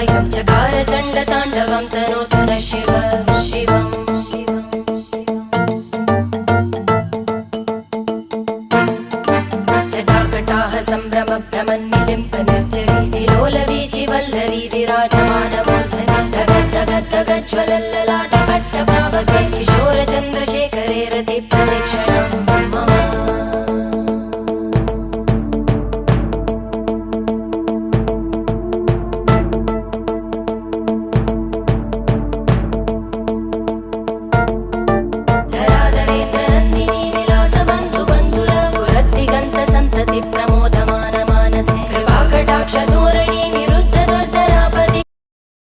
कायं चकार चण्डताण्डवं तनोतु न शिव शिवम् जटाकटाह सम्भ्रम भ्रमन्निलिम्प निर्जरी विलोलवीचि वल्लरी विराजमानमूर्धनि धग धग धग ज्वलल्ललाट